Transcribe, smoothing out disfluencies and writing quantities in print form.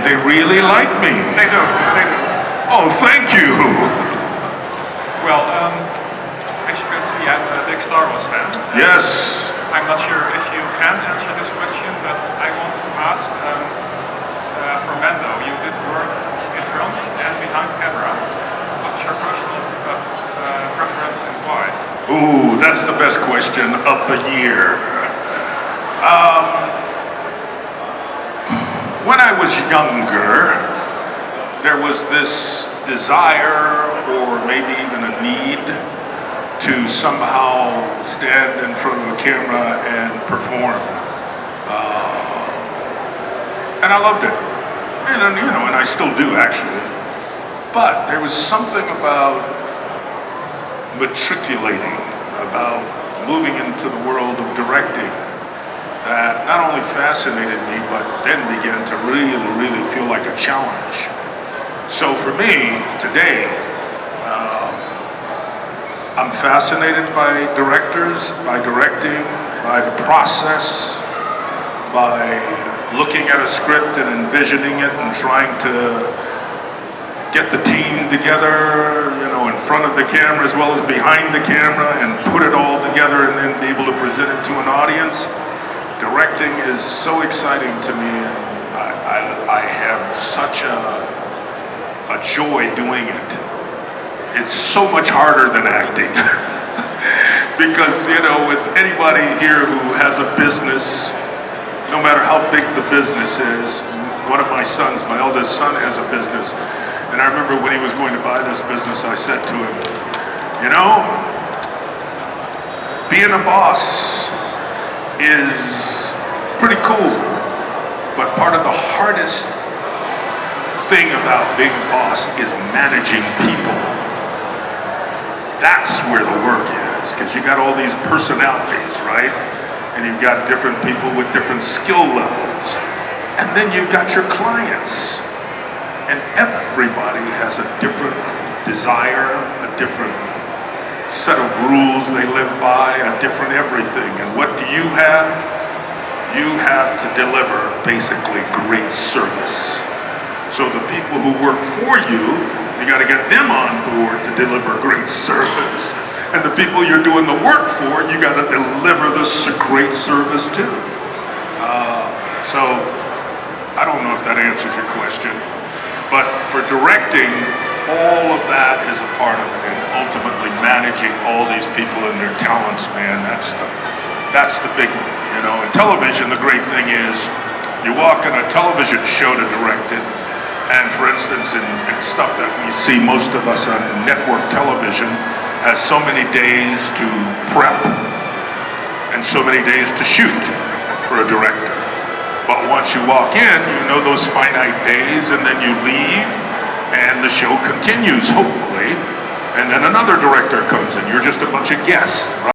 They really like me. They do. They do. Oh, thank you. Well, as you can see, I'm a big Star Wars fan. Yes. I'm not sure if you can answer this question, but I wanted to ask, for Mando, you did work in front and behind camera. What is your personal preference and why? Ooh, that's the best question of the year. When I was younger, there was this desire or maybe even a need to somehow stand in front of a camera and perform. And I loved it. And I still do actually. But there was something about matriculating, about moving into the world of directing that not only fascinated me, but then began to really, really feel like a challenge. So for me, today, I'm fascinated by directors, by directing, by the process, by looking at a script and envisioning it and trying to get the team together, in front of the camera as well as behind the camera and put it all together and then be able to present it to an audience. Directing is so exciting to me, and I have such a joy doing it. It's so much harder than acting. Because, with anybody here who has a business, no matter how big the business is, one of my sons, my eldest son, has a business. And I remember when he was going to buy this business, I said to him, being a boss is pretty cool, but part of the hardest thing about being a boss is managing people. That's where the work is, because you got all these personalities, right? And you've got different people with different skill levels. And then you've got your clients. And everybody has a different desire, a different set of rules they live by, a different everything. And what do you have? You have to deliver basically great service. So the people who work for you, you got to get them on board to deliver great service. And the people you're doing the work for, you got to deliver this great service too. So I don't know if that answers your question. But for directing, all of that is a part of it, and ultimately managing all these people and their talents, man, that's the big one. In television, the great thing is, you walk in a television show to direct it, and for instance, in stuff that we see most of us on network television, has so many days to prep, and so many days to shoot for a director. But once you walk in, you know those finite days, and then you leave, and the show continues, hopefully. And then another director comes in. You're just a bunch of guests, right?